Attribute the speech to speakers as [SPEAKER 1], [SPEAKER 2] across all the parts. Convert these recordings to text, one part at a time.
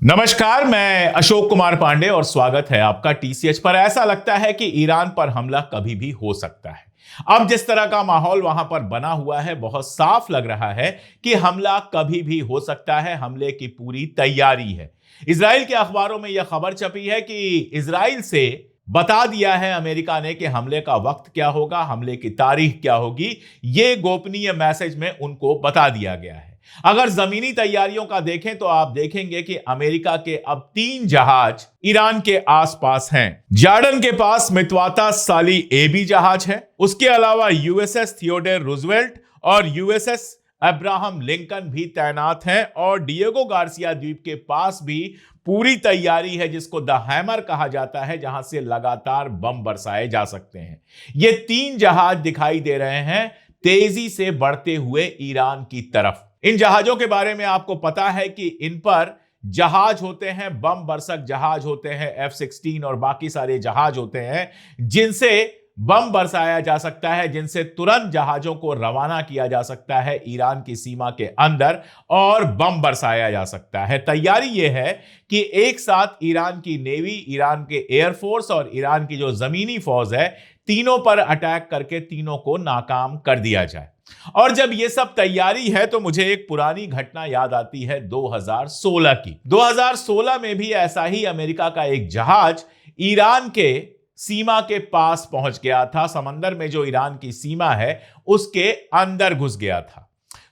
[SPEAKER 1] नमस्कार, मैं अशोक कुमार पांडे और स्वागत है आपका टीसीएच पर। ऐसा लगता है कि ईरान पर हमला कभी भी हो सकता है। अब जिस तरह का माहौल वहां पर बना हुआ है, बहुत साफ लग रहा है कि हमला कभी भी हो सकता है। हमले की पूरी तैयारी है। इजराइल के अखबारों में यह खबर छपी है कि इजराइल से बता दिया है अमेरिका ने कि हमले का वक्त क्या होगा, हमले की तारीख क्या होगी। यह गोपनीय मैसेज में उनको बता दिया गया है। अगर जमीनी तैयारियों का देखें तो आप देखेंगे कि अमेरिका के अब 3 जहाज ईरान के आसपास हैं। जॉर्डन के पास मित्वाता साली एबी जहाज है। उसके अलावा यूएसएस थियोडोर रूजवेल्ट और यूएसएस अब्राहम लिंकन भी तैनात हैं और डिएगो गार्सिया द्वीप के पास भी पूरी तैयारी है, जिसको द हैमर कहा जाता है, जहां से लगातार बम बरसाए जा सकते हैं। ये 3 जहाज दिखाई दे रहे हैं तेजी से बढ़ते हुए ईरान की तरफ। इन जहाजों के बारे में आपको पता है कि इन पर जहाज होते हैं, बम बरसक जहाज होते हैं, F-16 और बाकी सारे जहाज होते हैं जिनसे बम बरसाया जा सकता है, जिनसे तुरंत जहाजों को रवाना किया जा सकता है ईरान की सीमा के अंदर और बम बरसाया जा सकता है। तैयारी यह है कि एक साथ ईरान की नेवी, ईरान के एयरफोर्स और ईरान की जो जमीनी फौज है, तीनों पर अटैक करके तीनों को नाकाम कर दिया जाए। और जब यह सब तैयारी है तो मुझे एक पुरानी घटना याद आती है 2016 की। 2016 में भी ऐसा ही अमेरिका का एक जहाज ईरान के सीमा के पास पहुंच गया था। समंदर में जो ईरान की सीमा है उसके अंदर घुस गया था।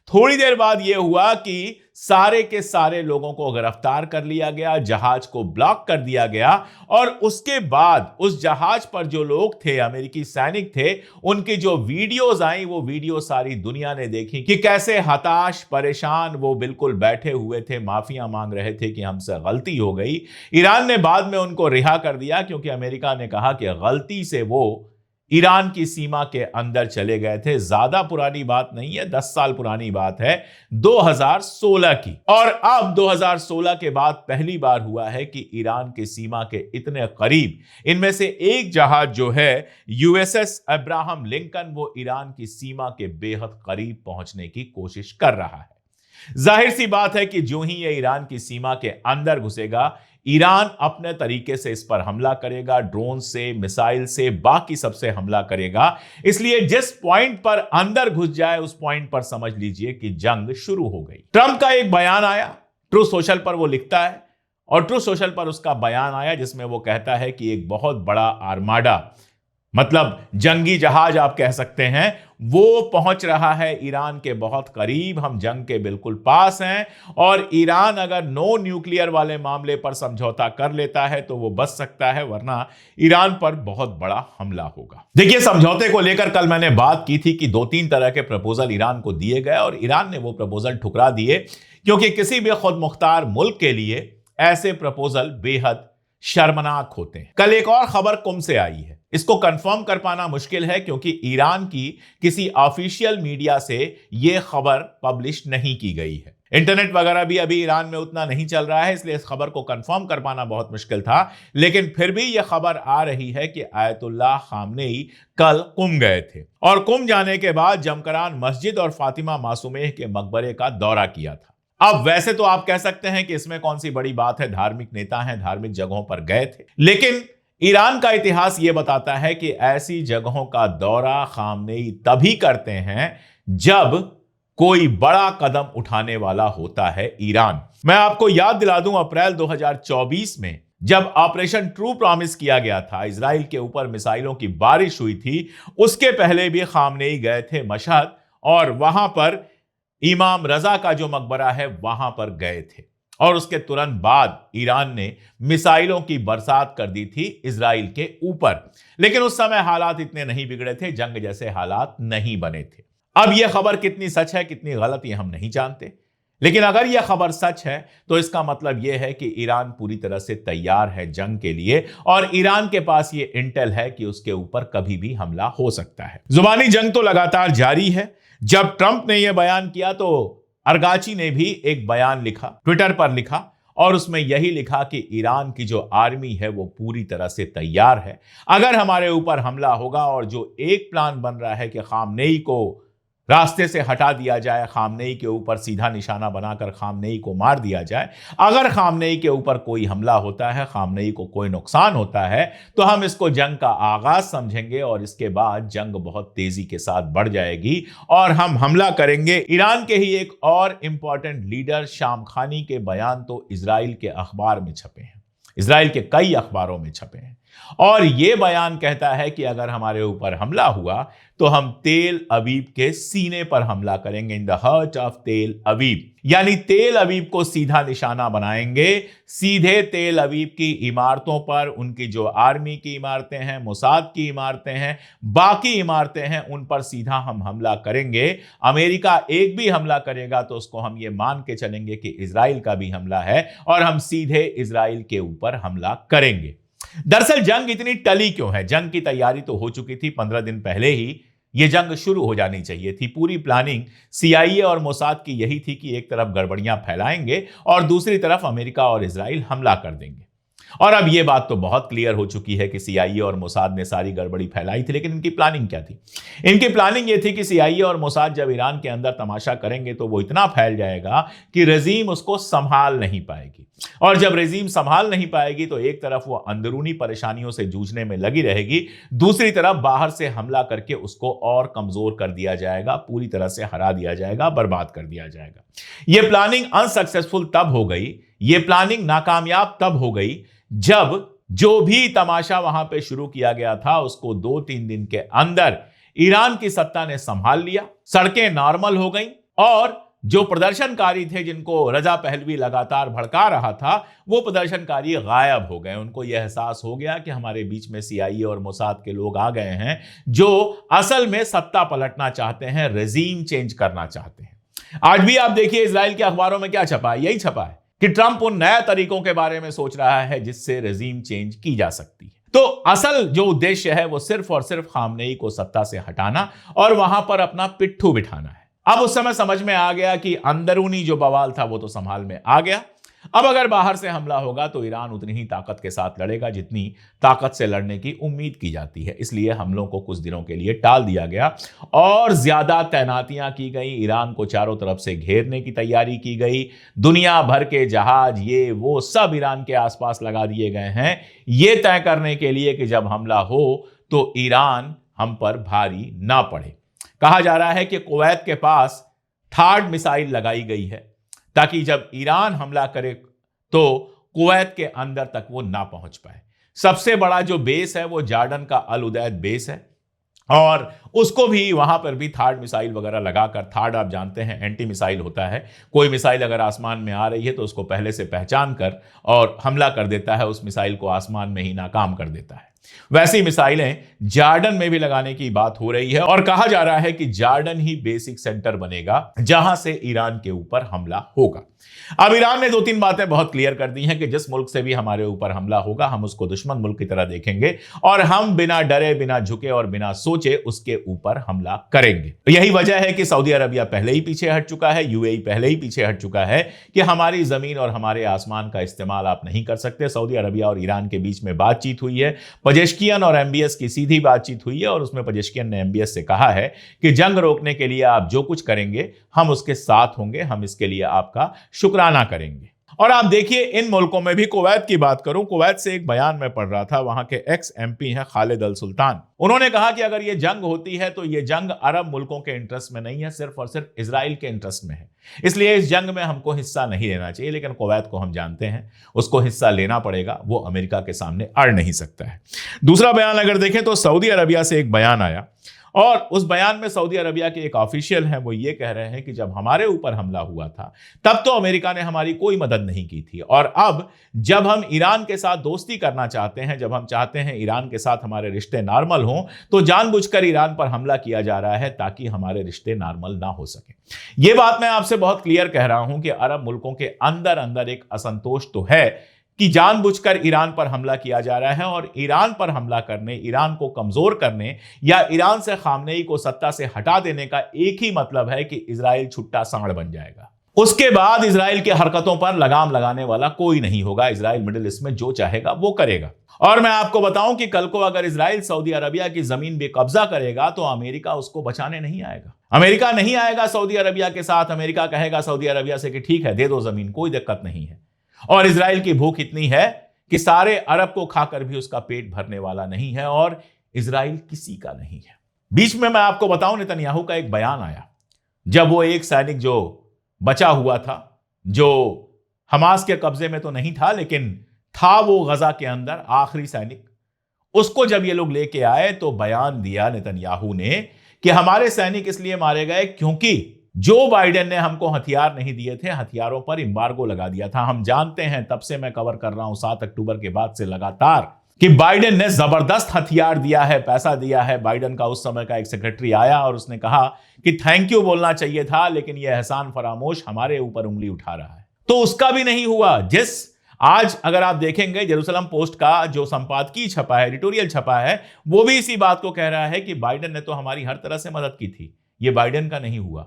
[SPEAKER 1] थोड़ी देर बाद यह हुआ कि सारे के सारे लोगों को गिरफ्तार कर लिया गया, जहाज को ब्लॉक कर दिया गया और उसके बाद उस जहाज पर जो लोग थे, अमेरिकी सैनिक थे, उनकी जो वीडियोस आई, वो वीडियो सारी दुनिया ने देखी कि कैसे हताश, परेशान वो बिल्कुल बैठे हुए थे, माफिया मांग रहे थे कि हमसे गलती हो गई। ईरान ने बाद में उनको रिहा कर दिया क्योंकि अमेरिका ने कहा कि गलती से वो ईरान की सीमा के अंदर चले गए थे। ज्यादा पुरानी बात नहीं है, 10 साल पुरानी बात है, 2016 की। और अब 2016 के बाद पहली बार हुआ है कि ईरान की सीमा के इतने करीब, इनमें से एक जहाज जो है यूएसएस अब्राहम लिंकन, वो ईरान की सीमा के बेहद करीब पहुंचने की कोशिश कर रहा है। जाहिर सी बात है कि जो ही ये ईरान की सीमा के अंदर घुसेगा, ईरान अपने तरीके से इस पर हमला करेगा, ड्रोन से, मिसाइल से, बाकी सबसे हमला करेगा। इसलिए जिस पॉइंट पर अंदर घुस जाए उस पॉइंट पर समझ लीजिए कि जंग शुरू हो गई। ट्रंप का एक बयान आया, ट्रू सोशल पर वो लिखता है और ट्रू सोशल पर उसका बयान आया जिसमें वो कहता है कि एक बहुत बड़ा आर्माडा, मतलब जंगी जहाज आप कह सकते हैं, वो पहुंच रहा है ईरान के बहुत करीब। हम जंग के बिल्कुल पास हैं और ईरान अगर नो न्यूक्लियर वाले मामले पर समझौता कर लेता है तो वो बच सकता है, वरना ईरान पर बहुत बड़ा हमला होगा। देखिए, समझौते को लेकर कल मैंने बात की थी कि 2-3 तरह के प्रपोजल ईरान को दिए गए और ईरान ने वो प्रपोजल ठुकरा दिए क्योंकि किसी भी खुद मुख्तार मुल्क के लिए ऐसे प्रपोजल बेहद शर्मनाक होते हैं। कल एक और खबर कुम से आई है। इसको कंफर्म कर पाना मुश्किल है क्योंकि ईरान की किसी ऑफिशियल मीडिया से यह खबर पब्लिश नहीं की गई है। इंटरनेट वगैरह भी अभी ईरान में उतना नहीं चल रहा है, इसलिए इस खबर को कंफर्म कर पाना बहुत मुश्किल था। लेकिन फिर भी यह खबर आ रही है कि आयतुल्लाह खामनेई कल कुम गए थे और कुम जाने के बाद जमकरान मस्जिद और फातिमा मासूमेह के मकबरे का दौरा किया था। अब वैसे तो आप कह सकते हैं कि इसमें कौन सी बड़ी बात है, धार्मिक नेता हैं, धार्मिक जगहों पर गए थे। लेकिन ईरान का इतिहास यह बताता है कि ऐसी जगहों का दौरा खामनेई तभी करते हैं जब कोई बड़ा कदम उठाने वाला होता है ईरान। मैं आपको याद दिला दूं, अप्रैल 2024 में जब ऑपरेशन ट्रू प्रॉमिस किया गया था, इजराइल के ऊपर मिसाइलों की बारिश हुई थी, उसके पहले भी खामनेई गए थे मशहद और वहां पर इमाम रजा का जो मकबरा है वहां पर गए थे और उसके तुरंत बाद ईरान ने मिसाइलों की बरसात कर दी थी इजराइल के ऊपर। लेकिन उस समय हालात इतने नहीं बिगड़े थे, जंग जैसे हालात नहीं बने थे। अब यह खबर कितनी सच है कितनी गलत ये हम नहीं जानते, लेकिन अगर यह खबर सच है तो इसका मतलब यह है कि ईरान पूरी तरह से तैयार है जंग के लिए और ईरान के पास यह इंटेल है कि उसके ऊपर कभी भी हमला हो सकता है। जुबानी जंग तो लगातार जारी है। जब ट्रंप ने यह बयान किया तो अरगाची ने भी एक बयान लिखा, ट्विटर पर लिखा और उसमें यही लिखा कि ईरान की जो आर्मी है वो पूरी तरह से तैयार है। अगर हमारे ऊपर हमला होगा और जो एक प्लान बन रहा है कि खामनेई को रास्ते से हटा दिया जाए, खामनेई के ऊपर सीधा निशाना बनाकर खामनेई को मार दिया जाए। अगर खामनेई के ऊपर कोई हमला होता है, खामनेई को कोई नुकसान होता है, तो हम इसको जंग का आगाज समझेंगे और इसके बाद जंग बहुत तेजी के साथ बढ़ जाएगी और हम हमला करेंगे। ईरान के ही एक और इंपॉर्टेंट लीडर शामखानी के बयान तो इजराइल के अखबार में छपे हैं, इजराइल के कई अखबारों में छपे हैं और यह बयान कहता है कि अगर हमारे ऊपर हमला हुआ तो हम तेल अवीव के सीने पर हमला करेंगे, इन द हार्ट ऑफ तेल अवीव, यानी तेल अवीव को सीधा निशाना बनाएंगे, सीधे तेल अवीव की इमारतों पर, उनकी जो आर्मी की इमारतें हैं, मोसाद की इमारतें हैं, बाकी इमारतें हैं, उन पर सीधा हम हमला करेंगे। अमेरिका एक भी हमला करेगा तो उसको हम ये मान के चलेंगे कि इजराइल का भी हमला है और हम सीधे इजराइल के ऊपर हमला करेंगे। दरअसल जंग इतनी टली क्यों है? जंग की तैयारी तो हो चुकी थी, 15 दिन पहले ही यह जंग शुरू हो जानी चाहिए थी। पूरी प्लानिंग CIA और मोसाद की यही थी कि एक तरफ गड़बड़ियां फैलाएंगे और दूसरी तरफ अमेरिका और इजराइल हमला कर देंगे। और अब यह बात तो बहुत क्लियर हो चुकी है कि CIA और मोसाद ने सारी गड़बड़ी फैलाई थी, लेकिन इनकी प्लानिंग क्या थी? इनकी प्लानिंग यह थी कि CIA और मोसाद जब ईरान के अंदर तमाशा करेंगे तो वो इतना फैल जाएगा कि रेजीम उसको संभाल नहीं पाएगी, और जब रेजीम संभाल नहीं पाएगी तो एक तरफ वो अंदरूनी परेशानियों से जूझने में लगी रहेगी, दूसरी तरफ बाहर से हमला करके उसको और कमजोर कर दिया जाएगा, पूरी तरह से हरा दिया जाएगा, बर्बाद कर दिया जाएगा। यह प्लानिंग अनसक्सेसफुल तब हो गई, यह प्लानिंग नाकामयाब तब हो गई जब जो भी तमाशा वहां पे शुरू किया गया था उसको 2-3 दिन के अंदर ईरान की सत्ता ने संभाल लिया, सड़कें नॉर्मल हो गई और जो प्रदर्शनकारी थे जिनको रजा पहलवी लगातार भड़का रहा था वो प्रदर्शनकारी गायब हो गए। उनको यह एहसास हो गया कि हमारे बीच में CIA और मोसाद के लोग आ गए हैं जो असल में सत्ता पलटना चाहते हैं, रेजीम चेंज करना चाहते हैं। आज भी आप देखिए इजराइल के अखबारों में क्या छपा है, यही छपा है कि ट्रंप उन नए तरीकों के बारे में सोच रहा है जिससे रेजीम चेंज की जा सकती है। तो असल जो उद्देश्य है वो सिर्फ और सिर्फ खामनेई को सत्ता से हटाना और वहां पर अपना पिट्ठू बिठाना है। अब उस समय समझ में आ गया कि अंदरूनी जो बवाल था वो तो संभाल में आ गया। अब अगर बाहर से हमला होगा तो ईरान उतनी ही ताकत के साथ लड़ेगा जितनी ताकत से लड़ने की उम्मीद की जाती है। इसलिए हमलों को कुछ दिनों के लिए टाल दिया गया और ज्यादा तैनातियां की गई, ईरान को चारों तरफ से घेरने की तैयारी की गई, दुनिया भर के जहाज ये वो सब ईरान के आसपास लगा दिए गए हैं, ये तय करने के लिए कि जब हमला हो तो ईरान हम पर भारी ना पड़े। कहा जा रहा है कि कुवैत के पास थार्ड मिसाइल लगाई गई है ताकि जब ईरान हमला करे तो कुवैत के अंदर तक वो ना पहुंच पाए। सबसे बड़ा जो बेस है वो जॉर्डन का अल उदैद बेस है और उसको भी वहां पर भी थार्ड मिसाइल वगैरह लगाकर, थार्ड आप जानते हैं एंटी मिसाइल होता है, कोई मिसाइल अगर आसमान में आ रही है तो उसको पहले से पहचान कर और हमला कर देता है, उस मिसाइल को आसमान में ही नाकाम कर देता है। वैसी मिसाइलें जॉर्डन में भी लगाने की बात हो रही है और कहा जा रहा है कि जॉर्डन ही बेसिक सेंटर बनेगा जहां से ईरान के ऊपर हमला होगा। अब ईरान ने 2-3 बातें बहुत क्लियर कर दी हैं कि जिस मुल्क से भी हमारे ऊपर हमला होगा हम उसको दुश्मन मुल्क की तरह देखेंगे और हम बिना डरे, बिना झुके और बिना सोचे उसके ऊपर हमला करेंगे। यही वजह है कि सऊदी अरबिया पहले ही पीछे हट चुका है, UAE पहले ही पीछे हट चुका है कि हमारी जमीन और हमारे आसमान का इस्तेमाल आप नहीं कर सकते। सऊदी अरबिया और ईरान के बीच में बातचीत हुई है, पजेश्कियन और MBS की सीधी बातचीत हुई है और उसमें पजेश्कियन ने MBS से कहा है कि जंग रोकने के लिए आप जो कुछ करेंगे हम उसके साथ होंगे, हम इसके लिए आपका शुक्राना करेंगे। और आप देखिए इन मुल्कों में भी, कुवैत की बात करूं, कुवैत से एक बयान में पढ़ रहा था, वहां के एक्स MP हैं खालिद अल सुल्तान, उन्होंने कहा कि अगर ये जंग होती है तो ये जंग अरब मुल्कों के इंटरेस्ट में नहीं है, सिर्फ और सिर्फ इजराइल के इंटरेस्ट में है, इसलिए इस जंग में हमको हिस्सा नहीं लेना चाहिए। लेकिन कुवैत को हम जानते हैं उसको हिस्सा लेना पड़ेगा, वो अमेरिका के सामने अड़ नहीं सकता है। दूसरा बयान अगर देखें तो सऊदी अरबिया से एक बयान आया और उस बयान में सऊदी अरबिया के एक ऑफिशियल हैं, वो ये कह रहे हैं कि जब हमारे ऊपर हमला हुआ था तब तो अमेरिका ने हमारी कोई मदद नहीं की थी और अब जब हम ईरान के साथ दोस्ती करना चाहते हैं, जब हम चाहते हैं ईरान के साथ हमारे रिश्ते नॉर्मल हों, तो जानबूझकर ईरान पर हमला किया जा रहा है ताकि हमारे रिश्ते नॉर्मल ना हो सके। ये बात मैं आपसे बहुत क्लियर कह रहा हूं कि अरब मुल्कों के अंदर अंदर एक असंतोष तो है कि जानबूझकर ईरान पर हमला किया जा रहा है और ईरान पर हमला करने, ईरान को कमजोर करने या ईरान से खामनेई को सत्ता से हटा देने का एक ही मतलब है कि इजराइल छुट्टा सांड बन जाएगा। उसके बाद इजराइल की हरकतों पर लगाम लगाने वाला कोई नहीं होगा। इजराइल मिडिल ईस्ट में जो चाहेगा वो करेगा। और मैं आपको बताऊं कि कल को अगर इजराइल सऊदी अरबिया की जमीन बेकब्जा करेगा तो अमेरिका उसको बचाने नहीं आएगा। अमेरिका नहीं आएगा सऊदी अरबिया के साथ। अमेरिका कहेगा सऊदी अरबिया से कि ठीक है, दे दो जमीन, कोई दिक्कत नहीं है। और इजराइल की भूख इतनी है कि सारे अरब को खाकर भी उसका पेट भरने वाला नहीं है, और इजराइल किसी का नहीं है। बीच में मैं आपको बताऊं, नेतन्याहू का एक बयान आया, जब वो एक सैनिक जो बचा हुआ था, जो हमास के कब्जे में तो नहीं था लेकिन था वो गजा के अंदर आखिरी सैनिक, उसको जब ये लोग लेके आए तो बयान दिया नेतन्याहू ने कि हमारे सैनिक इसलिए मारे गए क्योंकि जो बाइडेन ने हमको हथियार नहीं दिए थे, हथियारों पर एम्बार्गो लगा दिया था। हम जानते हैं, तब से मैं कवर कर रहा हूं 7 अक्टूबर के बाद से लगातार, कि बाइडेन ने जबरदस्त हथियार दिया है, पैसा दिया है। बाइडेन का उस समय का एक सेक्रेटरी आया और उसने कहा कि थैंक यू बोलना चाहिए था, लेकिन यह एहसान फरामोश हमारे ऊपर उंगली उठा रहा है। तो उसका भी नहीं हुआ। आज अगर आप देखेंगे, जेरूसलम पोस्ट का जो संपादकीय छपा है, एडिटोरियल छपा है, वो भी इसी बात को कह रहा है कि बाइडेन ने तो हमारी हर तरह से मदद की थी, ये बाइडेन का नहीं हुआ।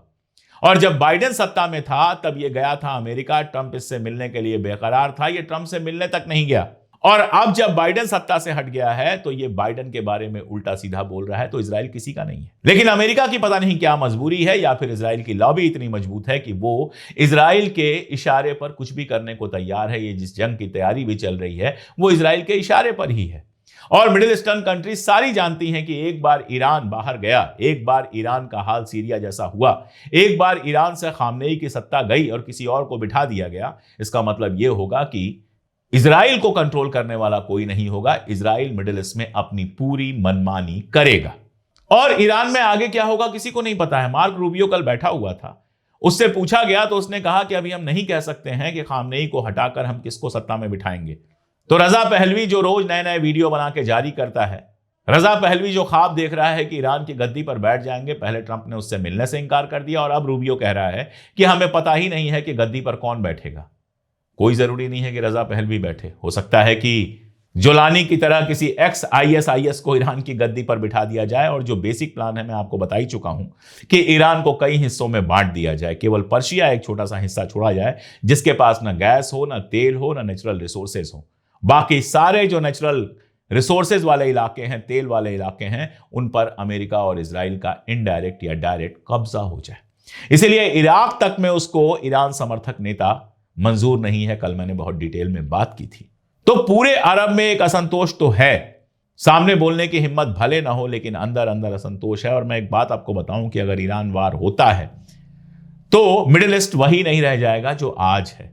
[SPEAKER 1] और जब बाइडेन सत्ता में था तब ये गया था अमेरिका, ट्रंप इससे मिलने के लिए बेकरार था, ये ट्रंप से मिलने तक नहीं गया। और अब जब बाइडेन सत्ता से हट गया है तो ये बाइडेन के बारे में उल्टा सीधा बोल रहा है। तो इजराइल किसी का नहीं है। लेकिन अमेरिका की पता नहीं क्या मजबूरी है, या फिर इजराइल की लॉबी इतनी मजबूत है कि वो इजराइल के इशारे पर कुछ भी करने को तैयार है। ये जिस जंग की तैयारी भी चल रही है वो इजराइल के इशारे पर ही है। और मिडिल ईस्टर्न कंट्रीज सारी जानती हैं कि एक बार ईरान बाहर गया, एक बार ईरान का हाल सीरिया जैसा हुआ, एक बार ईरान से खामनेई की सत्ता गई और किसी और को बिठा दिया गया, इसका मतलब यह होगा कि इजराइल को कंट्रोल करने वाला कोई नहीं होगा। इजराइल मिडिल ईस्ट में अपनी पूरी मनमानी करेगा। और ईरान में आगे क्या होगा किसी को नहीं पता है। मार्क रूबियो कल बैठा हुआ था, उससे पूछा गया तो उसने कहा कि अभी हम नहीं कह सकते हैं कि खामनेई को हटाकर हम किसको सत्ता में बिठाएंगे। तो रजा पहलवी जो रोज नए नए वीडियो बना के जारी करता है, रजा पहलवी जो ख्वाब देख रहा है कि ईरान की गद्दी पर बैठ जाएंगे, पहले ट्रंप ने उससे मिलने से इंकार कर दिया और अब रूबियो कह रहा है कि हमें पता ही नहीं है कि गद्दी पर कौन बैठेगा। कोई जरूरी नहीं है कि रजा पहलवी बैठे, हो सकता है कि जोलानी की तरह किसी एक्स ISIS को ईरान की गद्दी पर बिठा दिया जाए। और जो बेसिक प्लान है मैं आपको बता ही चुका हूं कि ईरान को कई हिस्सों में बांट दिया जाए, केवल पर्शिया एक छोटा सा हिस्सा छोड़ा जाए जिसके पास ना गैस हो, ना तेल हो, ना नेचुरल रिसोर्सेज हो। बाकी सारे जो नेचुरल रिसोर्सेज वाले इलाके हैं, तेल वाले इलाके हैं, उन पर अमेरिका और इजराइल का इनडायरेक्ट या डायरेक्ट कब्जा हो जाए। इसलिए इराक तक में उसको ईरान समर्थक नेता मंजूर नहीं है। कल मैंने बहुत डिटेल में बात की थी। तो पूरे अरब में एक असंतोष तो है, सामने बोलने की हिम्मत भले ना हो, लेकिन अंदर अंदर असंतोष है। और मैं एक बात आपको बताऊं कि अगर ईरान वार होता है तो मिडिल ईस्ट वही नहीं रह जाएगा जो आज है।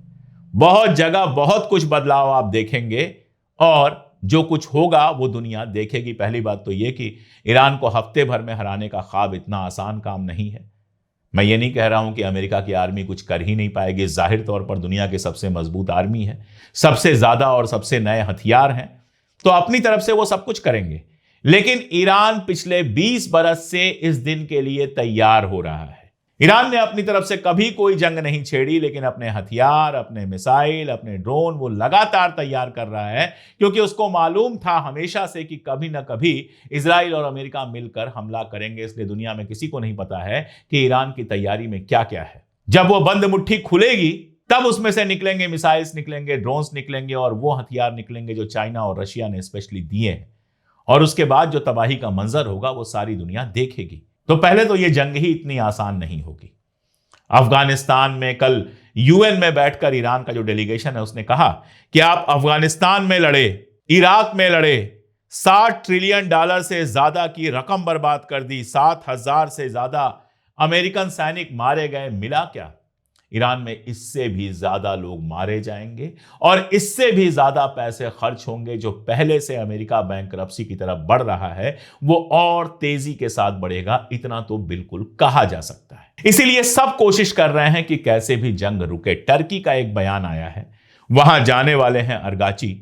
[SPEAKER 1] बहुत जगह बहुत कुछ बदलाव आप देखेंगे और जो कुछ होगा वो दुनिया देखेगी। पहली बात तो यह कि ईरान को हफ्ते भर में हराने का ख्वाब इतना आसान काम नहीं है। मैं ये नहीं कह रहा हूं कि अमेरिका की आर्मी कुछ कर ही नहीं पाएगी। जाहिर तौर पर दुनिया की सबसे मजबूत आर्मी है, सबसे ज्यादा और सबसे नए हथियार हैं, तो अपनी तरफ से वो सब कुछ करेंगे। लेकिन ईरान पिछले 20 बरस से इस दिन के लिए तैयार हो रहा है। ईरान ने अपनी तरफ से कभी कोई जंग नहीं छेड़ी, लेकिन अपने हथियार, अपने मिसाइल, अपने ड्रोन वो लगातार तैयार कर रहा है, क्योंकि उसको मालूम था हमेशा से कि कभी ना कभी इजराइल और अमेरिका मिलकर हमला करेंगे। इसलिए दुनिया में किसी को नहीं पता है कि ईरान की तैयारी में क्या क्या है। जब वो बंद मुट्ठी खुलेगी तब उसमें से निकलेंगे मिसाइल्स, निकलेंगे ड्रोन्स, निकलेंगे और वो हथियार निकलेंगे जो चाइना और रशिया ने स्पेशली दिए हैं। और उसके बाद जो तबाही का मंजर होगा वो सारी दुनिया देखेगी। तो पहले तो ये जंग ही इतनी आसान नहीं होगी। अफगानिस्तान में कल UN में बैठकर ईरान का जो डेलीगेशन है उसने कहा कि आप अफगानिस्तान में लड़े, इराक में लड़े, $60 ट्रिलियन से ज्यादा की रकम बर्बाद कर दी, 7,000 से ज्यादा अमेरिकन सैनिक मारे गए, मिला क्या? ईरान में इससे भी ज्यादा लोग मारे जाएंगे और इससे भी ज्यादा पैसे खर्च होंगे। जो पहले से अमेरिका बैंकरप्सी की तरफ बढ़ रहा है वो और तेजी के साथ बढ़ेगा, इतना तो बिल्कुल कहा जा सकता है। इसीलिए सब कोशिश कर रहे हैं कि कैसे भी जंग रुके। टर्की का एक बयान आया है, वहां जाने वाले हैं अरगाची,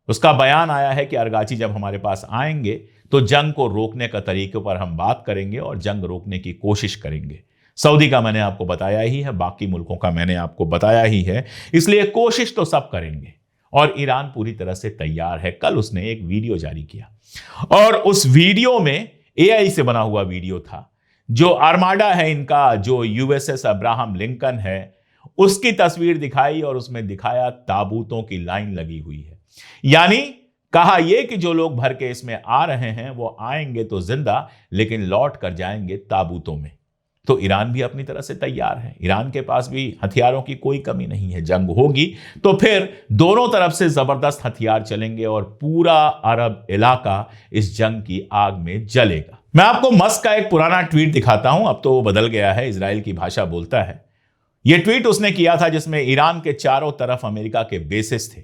[SPEAKER 1] उसका बयान आया है कि अरगाची जब हमारे पास आएंगे तो जंग को रोकने का तरीके पर हम बात करेंगे और जंग रोकने की कोशिश करेंगे। सऊदी का मैंने आपको बताया ही है, बाकी मुल्कों का मैंने आपको बताया ही है। इसलिए कोशिश तो सब करेंगे और ईरान पूरी तरह से तैयार है। कल उसने एक वीडियो जारी किया और उस वीडियो में AI से बना हुआ वीडियो था। जो आर्माडा है इनका, जो USS अब्राहम लिंकन है, उसकी तस्वीर दिखाई और उसमें दिखाया ताबूतों की लाइन लगी हुई है। यानी कहा यह कि जो लोग भर के इसमें आ रहे हैं वो आएंगे तो जिंदा, लेकिन लौट कर जाएंगे ताबूतों में। तो ईरान भी अपनी तरह से तैयार है। ईरान के पास भी हथियारों की कोई कमी नहीं है। जंग होगी तो फिर दोनों तरफ से जबरदस्त हथियार चलेंगे और पूरा अरब इलाका इस जंग की आग में जलेगा। मैं आपको मस्क का एक पुराना ट्वीट दिखाता हूं, अब तो वो बदल गया है, इजराइल की भाषा बोलता है। यह ट्वीट उसने किया था जिसमें ईरान के चारों तरफ अमेरिका के बेसिस थे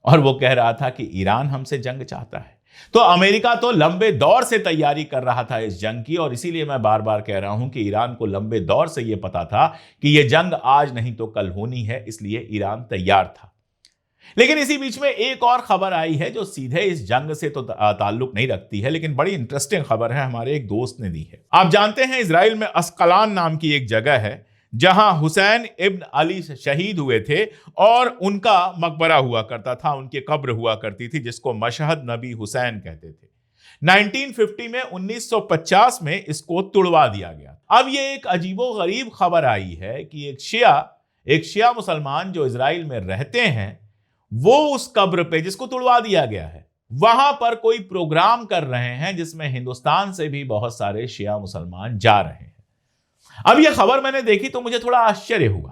[SPEAKER 1] और वो कह रहा था कि ईरान हमसे जंग चाहता है। तो अमेरिका तो लंबे दौर से तैयारी कर रहा था इस जंग की, और इसीलिए मैं बार बार कह रहा हूं कि ईरान को लंबे दौर से यह पता था कि यह जंग आज नहीं तो कल होनी है, इसलिए ईरान तैयार था। लेकिन इसी बीच में एक और खबर आई है जो सीधे इस जंग से तो ताल्लुक नहीं रखती है, लेकिन बड़ी इंटरेस्टिंग खबर है, हमारे एक दोस्त ने दी है। आप जानते हैं इजराइल में अस्कलान नाम की एक जगह है जहां हुसैन इब्न अली शहीद हुए थे और उनका मकबरा हुआ करता था, उनकी कब्र हुआ करती थी, जिसको मशहद नबी हुसैन कहते थे। 1950 में 1950 में इसको तुड़वा दिया गया। अब ये एक अजीबो गरीब खबर आई है कि एक शिया मुसलमान जो इजराइल में रहते हैं वो उस कब्र पे जिसको तुड़वा दिया गया है वहां पर कोई प्रोग्राम कर रहे हैं जिसमें हिंदुस्तान से भी बहुत सारे शिया मुसलमान जा रहे हैं। अब यह खबर मैंने देखी तो मुझे थोड़ा आश्चर्य हुआ।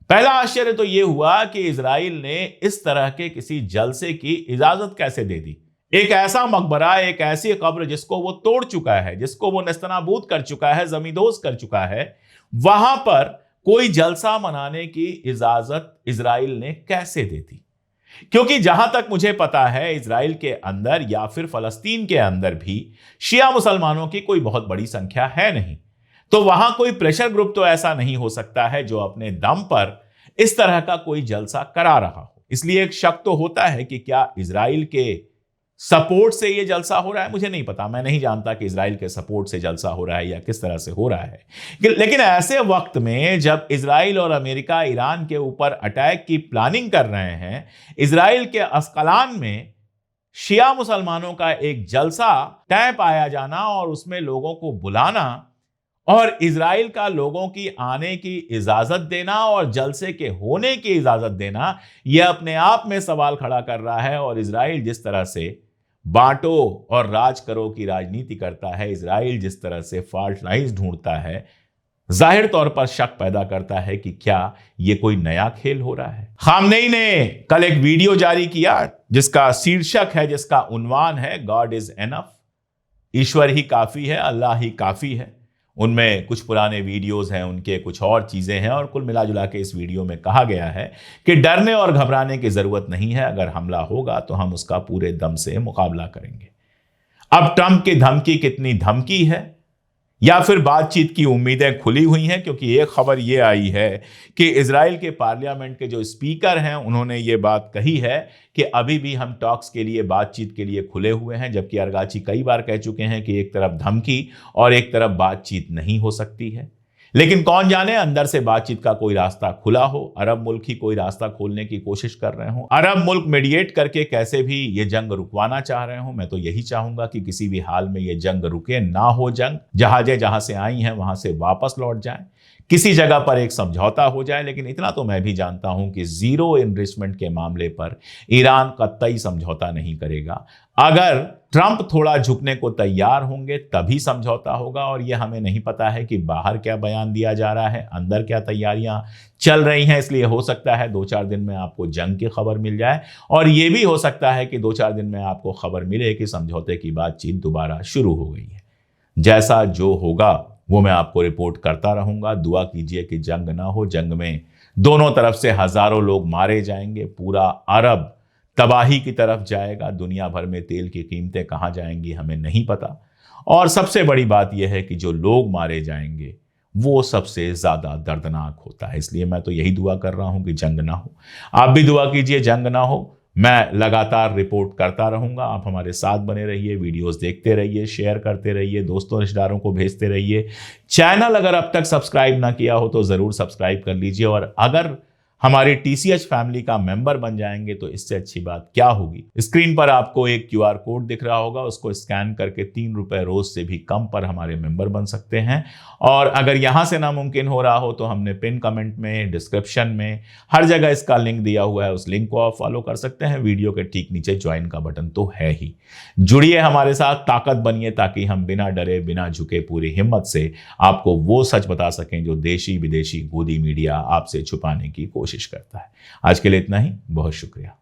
[SPEAKER 1] पहला आश्चर्य तो यह हुआ कि इजराइल ने इस तरह के किसी जलसे की इजाजत कैसे दे दी। एक ऐसा मकबरा, एक ऐसी कब्र जिसको वो तोड़ चुका है, जिसको वो नेस्तनाबूद कर चुका है, जमींदोज कर चुका है, वहां पर कोई जलसा मनाने की इजाजत इजराइल ने कैसे दे दी? क्योंकि जहां तक मुझे पता है इजराइल के अंदर या फिर फलस्तीन के अंदर भी शिया मुसलमानों की कोई बहुत बड़ी संख्या है नहीं, तो वहां कोई प्रेशर ग्रुप तो ऐसा नहीं हो सकता है जो अपने दम पर इस तरह का कोई जलसा करा रहा हो। इसलिए एक शक तो होता है कि क्या इजराइल के सपोर्ट से यह जलसा हो रहा है। मुझे नहीं पता, मैं नहीं जानता कि इजराइल के सपोर्ट से जलसा हो रहा है या किस तरह से हो रहा है। लेकिन ऐसे वक्त में जब इजराइल और अमेरिका ईरान के ऊपर अटैक की प्लानिंग कर रहे हैं, इजराइल के अस्कलान में शिया मुसलमानों का एक जलसा तय पाया जाना और उसमें लोगों को बुलाना और इजराइल का लोगों की आने की इजाजत देना और जलसे के होने की इजाजत देना, यह अपने आप में सवाल खड़ा कर रहा है। और इजराइल जिस तरह से बांटो और राज करो की राजनीति करता है, इजराइल जिस तरह से फॉल्ट लाइंस ढूंढता है, जाहिर तौर पर शक पैदा करता है कि क्या यह कोई नया खेल हो रहा है। खामनेई ने कल एक वीडियो जारी किया जिसका शीर्षक है, जिसका उन्वान है गॉड इज एनफ, ईश्वर ही काफी है, अल्लाह ही काफी है। उनमें कुछ पुराने वीडियोस हैं, उनके कुछ और चीजें हैं, और कुल मिला जुला के इस वीडियो में कहा गया है कि डरने और घबराने की जरूरत नहीं है, अगर हमला होगा तो हम उसका पूरे दम से मुकाबला करेंगे। अब ट्रंप की धमकी कितनी धमकी है या फिर बातचीत की उम्मीदें खुली हुई हैं, क्योंकि एक खबर यह आई है कि इजराइल के पार्लियामेंट के जो स्पीकर हैं उन्होंने ये बात कही है कि अभी भी हम टॉक्स के लिए, बातचीत के लिए खुले हुए हैं, जबकि अरगाची कई बार कह चुके हैं कि एक तरफ धमकी और एक तरफ बातचीत नहीं हो सकती है। लेकिन कौन जाने अंदर से बातचीत का कोई रास्ता खुला हो, अरब मुल्क ही कोई रास्ता खोलने की कोशिश कर रहे हो, अरब मुल्क मीडिएट करके कैसे भी ये जंग रुकवाना चाह रहे हो। मैं तो यही चाहूंगा कि किसी भी हाल में ये जंग रुके ना हो, जंग जहाजें जहां से आई हैं वहां से वापस लौट जाएं, किसी जगह पर एक समझौता हो जाए। लेकिन इतना तो मैं भी जानता हूं कि जीरो इन्वेस्टमेंट के मामले पर ईरान कतई समझौता नहीं करेगा। अगर ट्रंप थोड़ा झुकने को तैयार होंगे तभी समझौता होगा, और यह हमें नहीं पता है कि बाहर क्या बयान दिया जा रहा है, अंदर क्या तैयारियां चल रही हैं। इसलिए हो सकता है 2-4 दिन में आपको जंग की खबर मिल जाए, और यह भी हो सकता है कि 2-4 दिन में आपको खबर मिले कि समझौते की बातचीत दोबारा शुरू हो गई है। जैसा जो होगा वो मैं आपको रिपोर्ट करता रहूंगा। दुआ कीजिए कि जंग ना हो, जंग में दोनों तरफ से हजारों लोग मारे जाएंगे, पूरा अरब तबाही की तरफ जाएगा, दुनिया भर में तेल की कीमतें कहां जाएंगी हमें नहीं पता, और सबसे बड़ी बात यह है कि जो लोग मारे जाएंगे वो सबसे ज्यादा दर्दनाक होता है। इसलिए मैं तो यही दुआ कर रहा हूं कि जंग ना हो। आप भी दुआ कीजिए जंग ना हो। मैं लगातार रिपोर्ट करता रहूंगा, आप हमारे साथ बने रहिए, वीडियोस देखते रहिए, शेयर करते रहिए, दोस्तों रिश्तेदारों को भेजते रहिए। चैनल अगर अब तक सब्सक्राइब ना किया हो तो जरूर सब्सक्राइब कर लीजिए, और अगर हमारी टीसीएच फैमिली का मेंबर बन जाएंगे तो इससे अच्छी बात क्या होगी। स्क्रीन पर आपको एक क्यूआर कोड दिख रहा होगा, उसको स्कैन करके 3 रुपए रोज से भी कम पर हमारे मेंबर बन सकते हैं। और अगर यहां से नामुमकिन हो रहा हो तो हमने पिन कमेंट में, डिस्क्रिप्शन में, हर जगह इसका लिंक दिया हुआ है, उस लिंक को आप फॉलो कर सकते हैं। वीडियो के ठीक नीचे ज्वाइन का बटन तो है ही। जुड़िए हमारे साथ, ताकत बनिए, ताकि हम बिना डरे बिना झुके पूरी हिम्मत से आपको वो सच बता सकें जो देशी विदेशी गोदी मीडिया आपसे छुपाने की कोशिश करता है। आज के लिए इतना ही, बहुत शुक्रिया।